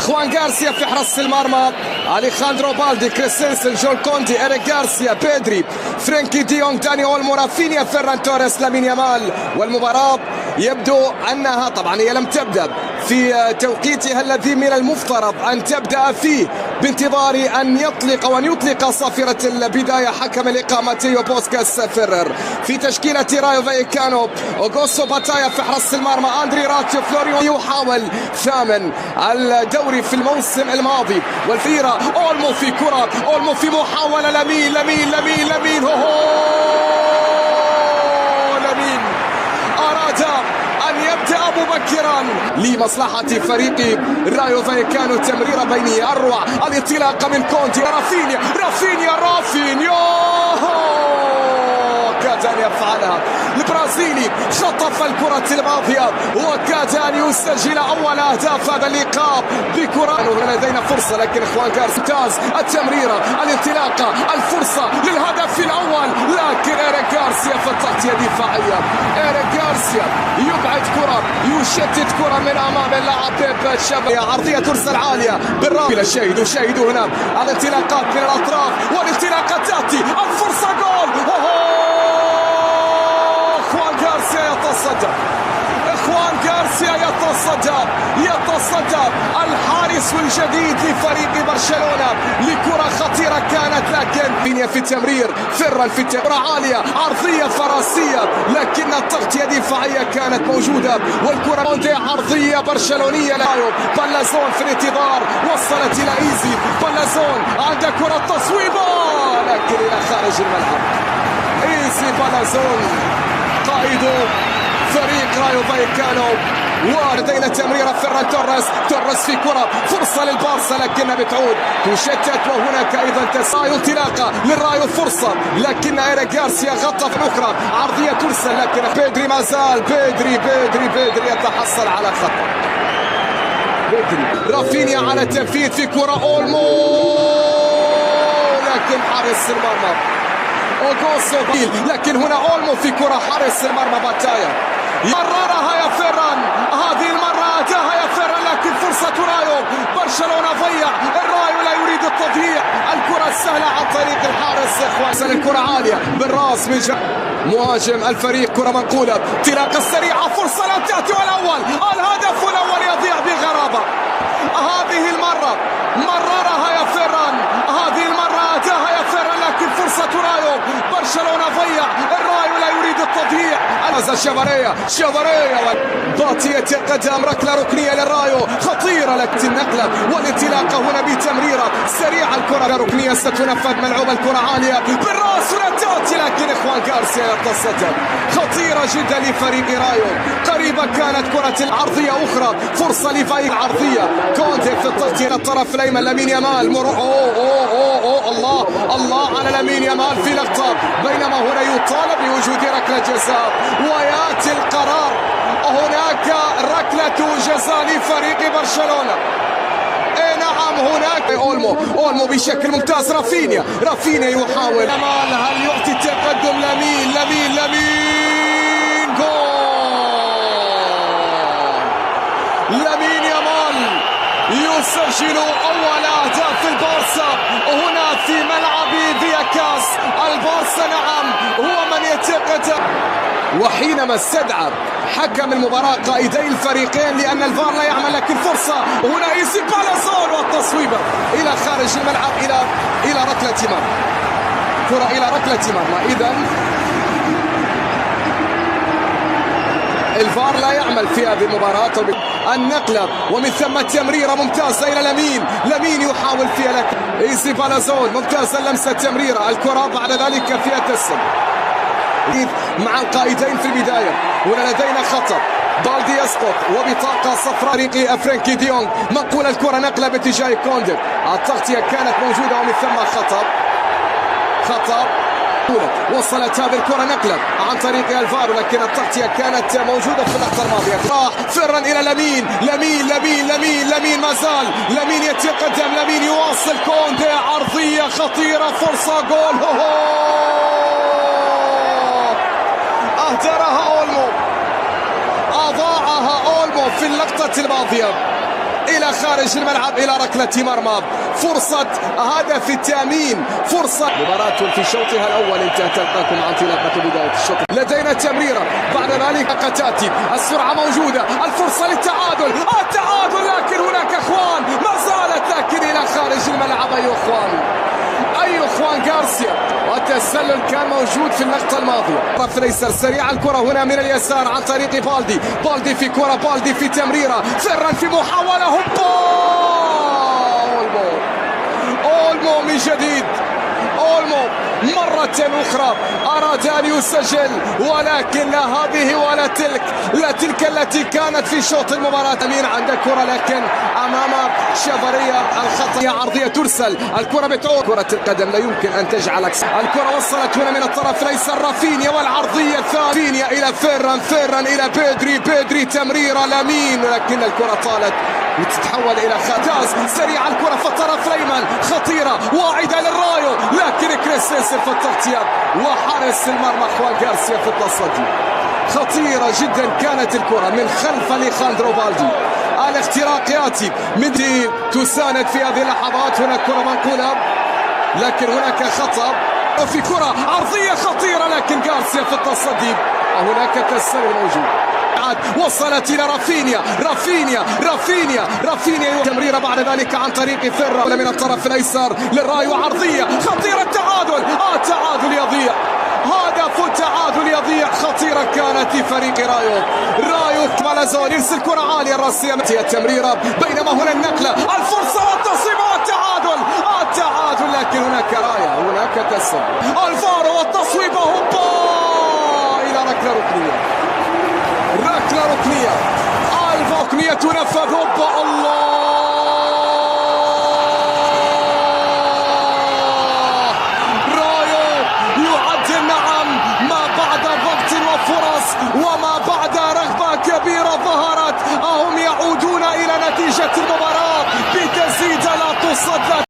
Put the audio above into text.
خوان غارسيا في حرس المرمى، أليخاندرو بالدي، كريستنسن، جول كوندي، إريك غارسيا، بيدري، فرانكي ديونغ، داني أولمو، رافينيا، فيران توريس، لامين يامال. والمباراة يبدو أنها طبعا هي لم تبدأ في توقيتها الذي من المفترض أن تبدأ فيه، بانتظار أن يطلق صافرة البداية حكم الإقامة تيو بوسكاس فيرر. في تشكيلة رايو فايكانو، أوغوستو باتايا في حرس المرمى، أندري راتيو فلوريو يحاول ثامن الدوري في الموسم الماضي. والفيرة أولمو في كرة، أولمو في محاولة، لامين لامين أراد أن يبدأ مبكرا لمصلحة فريق رايو فايكانو. تمريرة بينية أروع، الانطلاقة من كونتي، رافينيا كاد أن يفعلها البرازيلي، خطف الكرة الماضية وكاد أن يسجل أول أهداف هذا اللقاء بكرة. هنا لدينا فرصة لكن خوان غارسيا ممتاز، التمريرة، الانطلاقة، الفرصة للهدف الأول، لكن إيريك غارسيا في التغطية الدفاعية. إيريك غارسيا يبعد كرة، يشتت كرة من أمام اللاعب بيب شابي، عرضية ترسل عالية بالرافع. شاهدوا هنا الانطلاقات من الأطراف والانطلاقات تأتي، الفرصة جول. خوان غارسيا يتصدى الحارس الجديد لفريق برشلونة لكرة خطيرة كانت، لكن بينيا في التمرير، فيران في التمرير عالية، عرضية فرنسية، لكن التغطية الدفاعية كانت موجودة والكرة عرضية برشلونية. بالازون في الانتظار، وصلت إلى إيزي، بالازون عند كرة تصويبة لكن إلى خارج الملعب. إيزي بالازون قائد فريق رايو فايكانو. ولدينا تمريرة فيران توريس في كرة، فرصة للبارسا لكنها بتعود تشتت، وهناك أيضا تسايل، انطلاقة للرايو، فرصة لكن إيريك غارسيا غطى في أخرى، عرضية ترسل لكن بيدري ما زال، بيدري يتحصل على خطأ. رافينيا على التنفيذ في كرة أولمو، لكن حارس المرمى أوغوستو، لكن هنا أولمو في كرة، حارس المرمى باتايا مررها يا فيران، هذه المرة أتاها يا فيران، لكن فرصة رايو. برشلونة ضيع، الرايو لا يريد التضييع، الكرة السهلة عن طريق الحارس. الكرة عالية بالراس من مهاجم الفريق، كرة منقولة، انطلاقة سريعة، فرصة لا تأتي، والأول الهدف الأول يضيع بغرابة. هذه المرة مررها يا فيران، هذه المرة أتاها يا فيران، لكن فرصة رايو. برشلونة ضيع، الرايو لا يريد التضييع. شافاريا باطية القدم، ركلة ركنية للرايو خطيرة، لكن النقلة والانطلاقة هنا بتمريرة سريعة، الكرة ركنية ستنفذ، ملعوبة، الكرة عالية بالراس ولا تأتي، لكن خوان غارسيا يتصدى، خطيرة جدا لفريق رايو. قريبة كانت كرة العرضية أخرى، فرصة لفريق عرضية، كونتي في التغطية إلى الطرف الأيمن، لامين يامال الله على لامين يامال في لقطة، بينما هنا يطالب بوجود ركلة جزاء ويأتي القرار. هناك ركلة جزاء لفريق برشلونة. نعم هناك أولمو بشكل ممتاز، رافينيا يحاول، يامال هل يعطي التقدم؟ لامين جول. لامين يامال يسجل أول أهداف البارسا هنا في ملعب فياكاس. البارسا نعم هو من يتقدم. وحينما استدعى حكم المباراة قائدي الفريقين لأن الفار لا يعمل، لكن فرصة هنا إيزي بالازون والتصويبة إلى خارج الملعب، إلى ركلة مرمى، كرة إلى ركلة مرمى. إذن الفار لا يعمل في هذه المباراة. النقلة ومن ثم تمريرة ممتازة إلى لامين يحاول فيها، لكن إيزي بالازون ممتازة اللمسة، تمريرة، الكرة بعد ذلك فيها تسلل مع القائدين في البداية. هنا لدينا خطأ، بالدي يسقط وبطاقة صفراء فريق فرانكي ديونغ، منقول الكرة، نقلة باتجاه كوندي، التغطية كانت موجودة ومن ثم خطأ. وصلت هذه الكرة نقلة عن طريق الفارو، لكن التغطية كانت موجودة في اللحظة الماضية. راح فيران إلى لامين ما زال لامين يتقدم، لامين يواصل، كوندي عرضية خطيرة، فرصة جول. أهدرها أولمو، أضاعها أولمو في اللقطة الماضية. إلى إلى خارج الملعب إلى ركلة مرمى. فرصة هدف التامين، فرصة. مباراة في شوطها الأول انتهت. تلقاكم عن انطلاقة بداية الشوط. لدينا تمريرة بعد ذلك قتاتي، السرعة موجودة، الفرصة للتعادل، التعادل، لكن هناك اخوان ما زالت، لكن إلى خارج الملعب. أي اخوان غارسيا، والتسلل كان موجود في اللقطة الماضية. طرف الايسر سريع الكرة هنا من اليسار عن طريق بالدي في كرة، بالدي في تمريرة، فرا في محاولة، أولمو من جديد، أولمو مرة أخرى أراد أن يسجل، ولكن لا هذه ولا تلك، لا تلك التي كانت في شوط المباراة. أمين عند كرة لكن أمام شافاريا، الخطأ عرضية ترسل، الكرة بتعود. كرة القدم لا يمكن أن تجعلك. الكرة وصلت هنا من الطرف الأيسر، رافينيا والعرضية الثانية، رافينيا إلى فران إلى بيدري تمريرة لامين، لكن الكرة طالت وتتحول إلى خاتاز. سريع الكرة في الطرف الأيمن، خطيرة واعدة للرايو، لكن كريستنسن في التغطية وحارس المرمى خوان غارسيا في التصدي. خطيرة جدا كانت الكرة من خلف أليخاندرو بالدي. الاختراق ياتي من تساند في هذه اللحظات. هناك كرة منقولة لكن هناك خطأ، وفي كرة عرضية خطيرة لكن غارسيا في التصدي. هناك تسلل موجود. وصلت إلى رافينيا تمريرة بعد ذلك عن طريق فرا من الطرف الأيسر للرايو، عرضية خطيرة، التعادل، التعادل يضيع، هدف التعادل يضيع. خطيرة كانت لفريق رايو مالازون، يرسل كرة عالية الراسية، التمريرة، بينما هنا النقلة، الفرصة والتصويب والتعادل، لكن هناك راية، هناك تسلل، الفارو والتصويب، إلى ركلة ركنية، ركنية تنفذ. الله